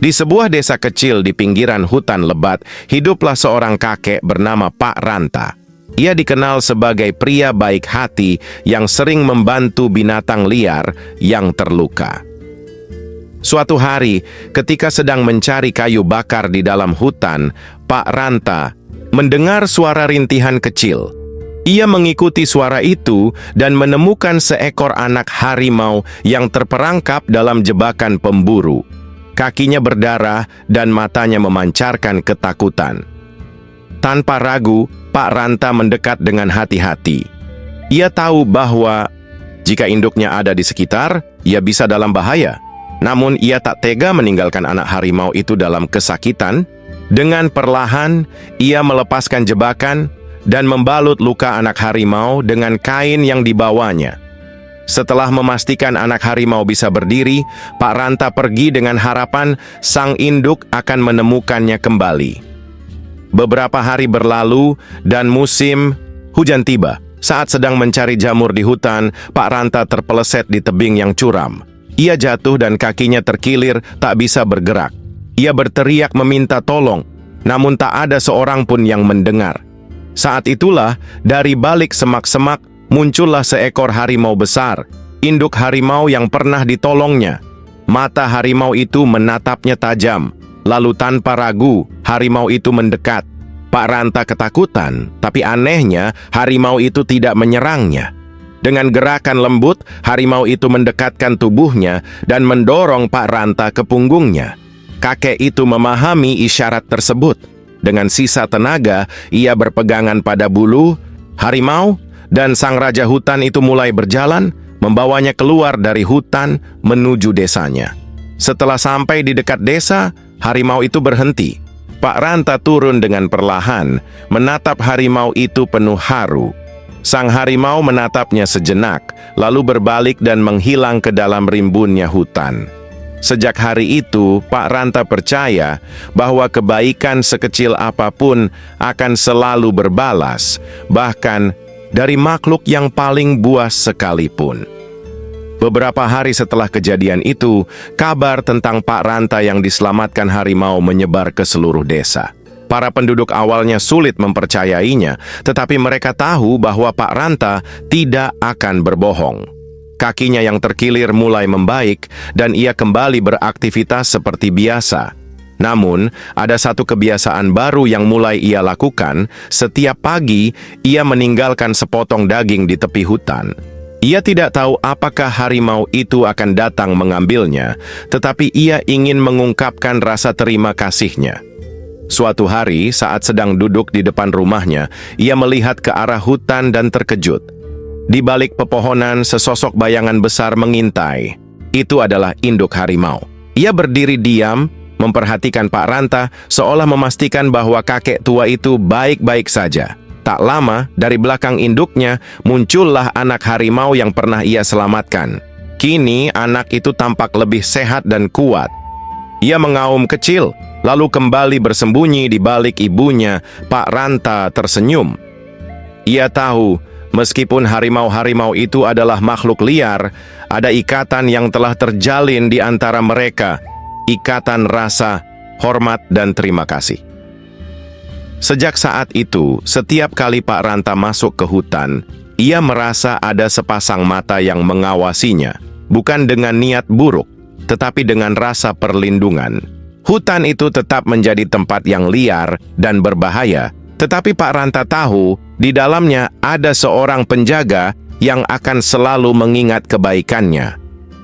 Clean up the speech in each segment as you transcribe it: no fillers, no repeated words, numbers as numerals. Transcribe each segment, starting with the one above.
Di sebuah desa kecil di pinggiran hutan lebat, hiduplah seorang kakek bernama Pak Ranta. Ia dikenal sebagai pria baik hati yang sering membantu binatang liar yang terluka. Suatu hari, ketika sedang mencari kayu bakar di dalam hutan, Pak Ranta mendengar suara rintihan kecil. Ia mengikuti suara itu dan menemukan seekor anak harimau yang terperangkap dalam jebakan pemburu. Kakinya berdarah dan matanya memancarkan ketakutan. Tanpa ragu, Pak Ranta mendekat dengan hati-hati. Ia tahu bahwa jika induknya ada di sekitar, ia bisa dalam bahaya. Namun ia tak tega meninggalkan anak harimau itu dalam kesakitan. Dengan perlahan, ia melepaskan jebakan dan membalut luka anak harimau dengan kain yang dibawanya. Setelah memastikan anak harimau bisa berdiri, Pak Ranta pergi dengan harapan sang induk akan menemukannya kembali. Beberapa hari berlalu dan musim hujan tiba. Saat sedang mencari jamur di hutan, Pak Ranta terpeleset di tebing yang curam. Ia jatuh dan kakinya terkilir, tak bisa bergerak. Ia berteriak meminta tolong, namun tak ada seorang pun yang mendengar. Saat itulah, dari balik semak-semak, muncullah seekor harimau besar, induk harimau yang pernah ditolongnya. Mata harimau itu menatapnya tajam, lalu tanpa ragu, harimau itu mendekat. Pak Ranta ketakutan, tapi anehnya, harimau itu tidak menyerangnya. Dengan gerakan lembut, harimau itu mendekatkan tubuhnya dan mendorong Pak Ranta ke punggungnya. Kakek itu memahami isyarat tersebut. Dengan sisa tenaga, ia berpegangan pada bulu harimau, dan sang raja hutan itu mulai berjalan, membawanya keluar dari hutan menuju desanya. Setelah sampai di dekat desa, harimau itu berhenti. Pak Ranta turun dengan perlahan, menatap harimau itu penuh haru. Sang harimau menatapnya sejenak, lalu berbalik dan menghilang ke dalam rimbunnya hutan. Sejak hari itu, Pak Ranta percaya bahwa kebaikan sekecil apapun akan selalu berbalas, bahkan dari makhluk yang paling buas sekalipun. Beberapa hari setelah kejadian itu, kabar tentang Pak Ranta yang diselamatkan harimau menyebar ke seluruh desa. Para penduduk awalnya sulit mempercayainya, tetapi mereka tahu bahwa Pak Ranta tidak akan berbohong. Kakinya yang terkilir mulai membaik dan ia kembali beraktivitas seperti biasa. Namun, ada satu kebiasaan baru yang mulai ia lakukan. Setiap pagi, ia meninggalkan sepotong daging di tepi hutan. Ia tidak tahu apakah harimau itu akan datang mengambilnya, tetapi ia ingin mengungkapkan rasa terima kasihnya. Suatu hari, saat sedang duduk di depan rumahnya, ia melihat ke arah hutan dan terkejut. Di balik pepohonan, sesosok bayangan besar mengintai. Itu adalah induk harimau. Ia berdiri diam, memperhatikan Pak Ranta, seolah memastikan bahwa kakek tua itu baik-baik saja. Tak lama, dari belakang induknya, muncullah anak harimau yang pernah ia selamatkan. Kini, anak itu tampak lebih sehat dan kuat. Ia mengaum kecil, lalu kembali bersembunyi di balik ibunya. Pak Ranta tersenyum. Ia tahu, meskipun harimau-harimau itu adalah makhluk liar, ada ikatan yang telah terjalin di antara mereka, ikatan rasa, hormat, dan terima kasih. Sejak saat itu, setiap kali Pak Ranta masuk ke hutan, ia merasa ada sepasang mata yang mengawasinya, bukan dengan niat buruk, tetapi dengan rasa perlindungan. Hutan itu tetap menjadi tempat yang liar dan berbahaya, tetapi Pak Ranta tahu di dalamnya ada seorang penjaga yang akan selalu mengingat kebaikannya.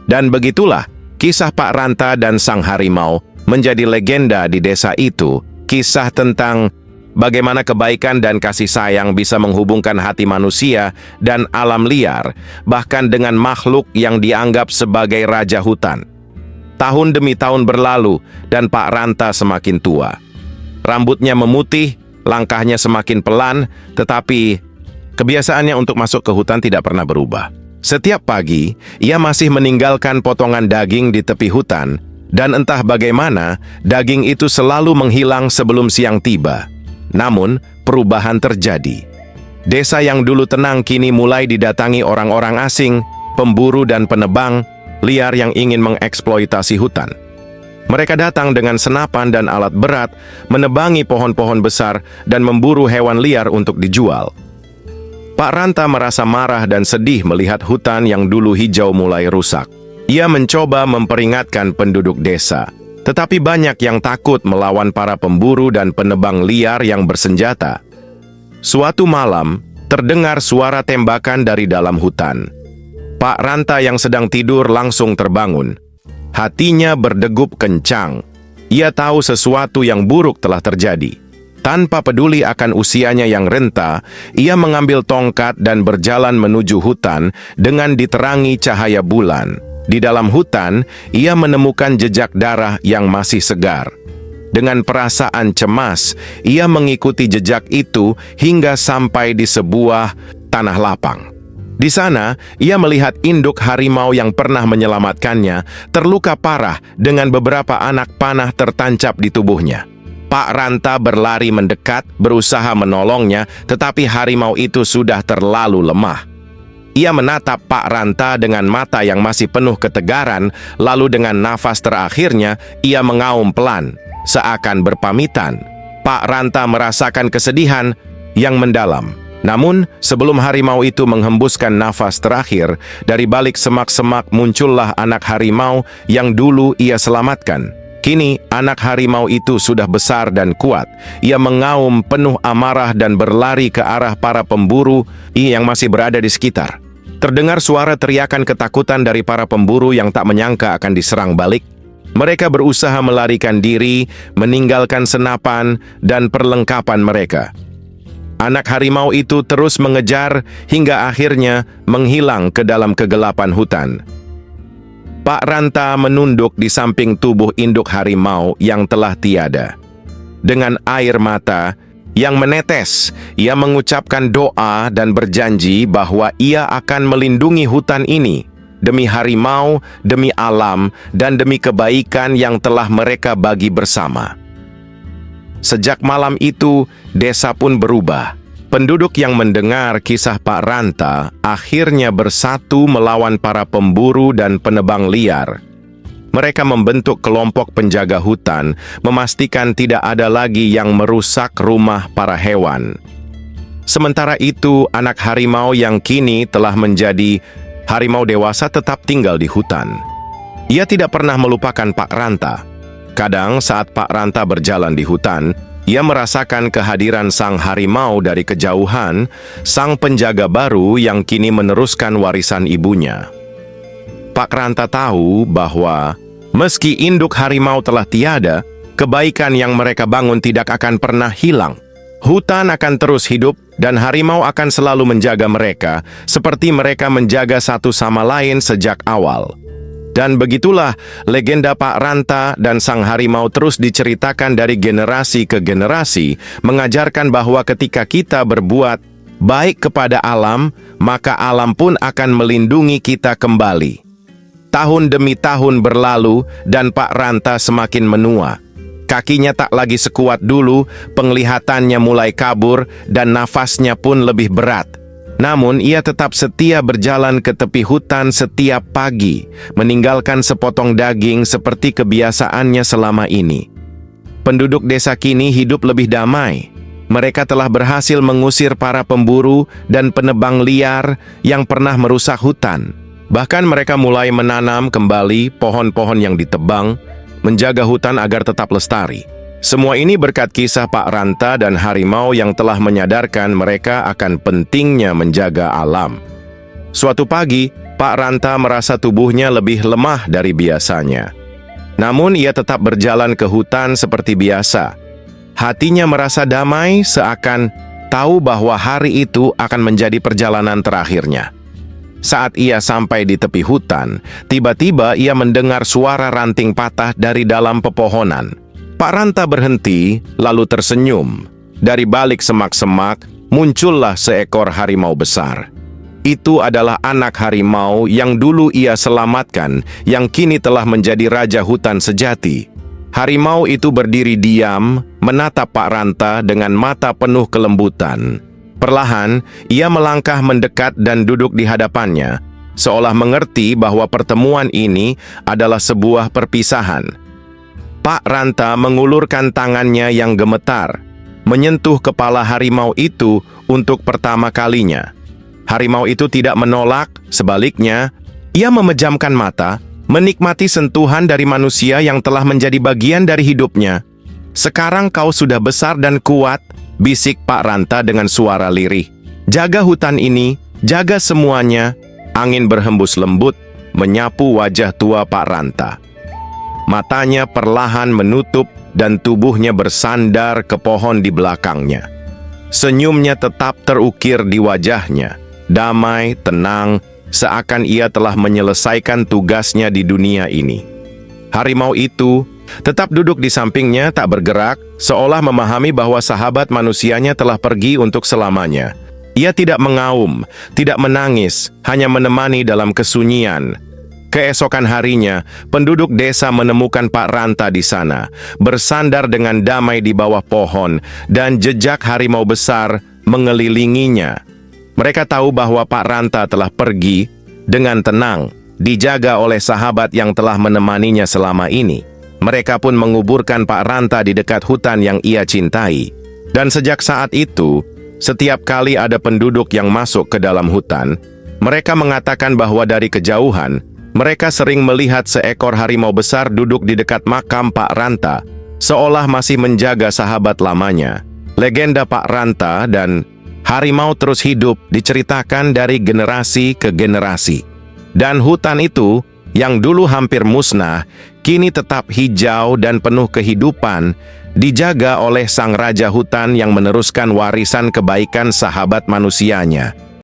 Dan begitulah kisah Pak Ranta dan sang harimau menjadi legenda di desa itu, kisah tentang bagaimana kebaikan dan kasih sayang bisa menghubungkan hati manusia dan alam liar, bahkan dengan makhluk yang dianggap sebagai raja hutan. Tahun demi tahun berlalu, dan Pak Ranta semakin tua. Rambutnya memutih, langkahnya semakin pelan, tetapi kebiasaannya untuk masuk ke hutan tidak pernah berubah. Setiap pagi, ia masih meninggalkan potongan daging di tepi hutan, dan entah bagaimana, daging itu selalu menghilang sebelum siang tiba. Namun, perubahan terjadi. Desa yang dulu tenang kini mulai didatangi orang-orang asing, pemburu dan penebang liar yang ingin mengeksploitasi hutan. Mereka datang dengan senapan dan alat berat, menebangi pohon-pohon besar dan memburu hewan liar untuk dijual. Pak Ranta merasa marah dan sedih melihat hutan yang dulu hijau mulai rusak. Ia mencoba memperingatkan penduduk desa, tetapi banyak yang takut melawan para pemburu dan penebang liar yang bersenjata. Suatu malam, terdengar suara tembakan dari dalam hutan. Pak Ranta yang sedang tidur langsung terbangun. Hatinya berdegup kencang. Ia tahu sesuatu yang buruk telah terjadi. Tanpa peduli akan usianya yang renta, ia mengambil tongkat dan berjalan menuju hutan dengan diterangi cahaya bulan. Di dalam hutan, ia menemukan jejak darah yang masih segar. Dengan perasaan cemas, ia mengikuti jejak itu hingga sampai di sebuah tanah lapang. Di sana, ia melihat induk harimau yang pernah menyelamatkannya terluka parah dengan beberapa anak panah tertancap di tubuhnya. Pak Ranta berlari mendekat, berusaha menolongnya, tetapi harimau itu sudah terlalu lemah. Ia menatap Pak Ranta dengan mata yang masih penuh ketegaran, lalu dengan nafas terakhirnya, ia mengaum pelan, seakan berpamitan. Pak Ranta merasakan kesedihan yang mendalam. Namun, sebelum harimau itu menghembuskan nafas terakhir, dari balik semak-semak muncullah anak harimau yang dulu ia selamatkan. Kini, anak harimau itu sudah besar dan kuat. Ia mengaum penuh amarah dan berlari ke arah para pemburu yang masih berada di sekitar. Terdengar suara teriakan ketakutan dari para pemburu yang tak menyangka akan diserang balik. Mereka berusaha melarikan diri, meninggalkan senapan dan perlengkapan mereka. Anak harimau itu terus mengejar hingga akhirnya menghilang ke dalam kegelapan hutan. Pak Ranta menunduk di samping tubuh induk harimau yang telah tiada. Dengan air mata yang menetes, ia mengucapkan doa dan berjanji bahwa ia akan melindungi hutan ini demi harimau, demi alam, dan demi kebaikan yang telah mereka bagi bersama. Sejak malam itu, desa pun berubah. Penduduk yang mendengar kisah Pak Ranta akhirnya bersatu melawan para pemburu dan penebang liar. Mereka membentuk kelompok penjaga hutan, memastikan tidak ada lagi yang merusak rumah para hewan. Sementara itu, anak harimau yang kini telah menjadi harimau dewasa tetap tinggal di hutan. Ia tidak pernah melupakan Pak Ranta. Kadang saat Pak Ranta berjalan di hutan, ia merasakan kehadiran sang harimau dari kejauhan, sang penjaga baru yang kini meneruskan warisan ibunya. Pak Ranta tahu bahwa meski induk harimau telah tiada, kebaikan yang mereka bangun tidak akan pernah hilang. Hutan akan terus hidup dan harimau akan selalu menjaga mereka, seperti mereka menjaga satu sama lain sejak awal. Dan begitulah legenda Pak Ranta dan sang harimau terus diceritakan dari generasi ke generasi, mengajarkan bahwa ketika kita berbuat baik kepada alam, maka alam pun akan melindungi kita kembali. Tahun demi tahun berlalu dan Pak Ranta semakin menua. Kakinya tak lagi sekuat dulu, penglihatannya mulai kabur dan nafasnya pun lebih berat. Namun, ia tetap setia berjalan ke tepi hutan setiap pagi, meninggalkan sepotong daging seperti kebiasaannya selama ini. Penduduk desa kini hidup lebih damai. Mereka telah berhasil mengusir para pemburu dan penebang liar yang pernah merusak hutan. Bahkan mereka mulai menanam kembali pohon-pohon yang ditebang, menjaga hutan agar tetap lestari. Semua ini berkat kisah Pak Ranta dan harimau yang telah menyadarkan mereka akan pentingnya menjaga alam. Suatu pagi, Pak Ranta merasa tubuhnya lebih lemah dari biasanya. Namun ia tetap berjalan ke hutan seperti biasa. Hatinya merasa damai seakan tahu bahwa hari itu akan menjadi perjalanan terakhirnya. Saat ia sampai di tepi hutan, tiba-tiba ia mendengar suara ranting patah dari dalam pepohonan. Pak Ranta berhenti, lalu tersenyum. Dari balik semak-semak, muncullah seekor harimau besar. Itu adalah anak harimau yang dulu ia selamatkan, yang kini telah menjadi raja hutan sejati. Harimau itu berdiri diam, menatap Pak Ranta dengan mata penuh kelembutan. Perlahan, ia melangkah mendekat dan duduk di hadapannya, seolah mengerti bahwa pertemuan ini adalah sebuah perpisahan. Pak Ranta mengulurkan tangannya yang gemetar, menyentuh kepala harimau itu untuk pertama kalinya. Harimau itu tidak menolak, sebaliknya, ia memejamkan mata, menikmati sentuhan dari manusia yang telah menjadi bagian dari hidupnya. "Sekarang kau sudah besar dan kuat," bisik Pak Ranta dengan suara lirih. "Jaga hutan ini, jaga semuanya." Angin berhembus lembut, menyapu wajah tua Pak Ranta. Matanya perlahan menutup dan tubuhnya bersandar ke pohon di belakangnya. Senyumnya tetap terukir di wajahnya, damai, tenang, seakan ia telah menyelesaikan tugasnya di dunia ini. Harimau itu tetap duduk di sampingnya, tak bergerak, seolah memahami bahwa sahabat manusianya telah pergi untuk selamanya. Ia tidak mengaum, tidak menangis, hanya menemani dalam kesunyian. Keesokan harinya, penduduk desa menemukan Pak Ranta di sana, bersandar dengan damai di bawah pohon, dan jejak harimau besar mengelilinginya. Mereka tahu bahwa Pak Ranta telah pergi dengan tenang, dijaga oleh sahabat yang telah menemaninya selama ini. Mereka pun menguburkan Pak Ranta di dekat hutan yang ia cintai. Dan sejak saat itu, setiap kali ada penduduk yang masuk ke dalam hutan, mereka mengatakan bahwa dari kejauhan, mereka sering melihat seekor harimau besar duduk di dekat makam Pak Ranta, seolah masih menjaga sahabat lamanya. Legenda Pak Ranta dan harimau terus hidup diceritakan dari generasi ke generasi. Dan hutan itu, yang dulu hampir musnah, kini tetap hijau dan penuh kehidupan, dijaga oleh sang raja hutan yang meneruskan warisan kebaikan sahabat manusianya.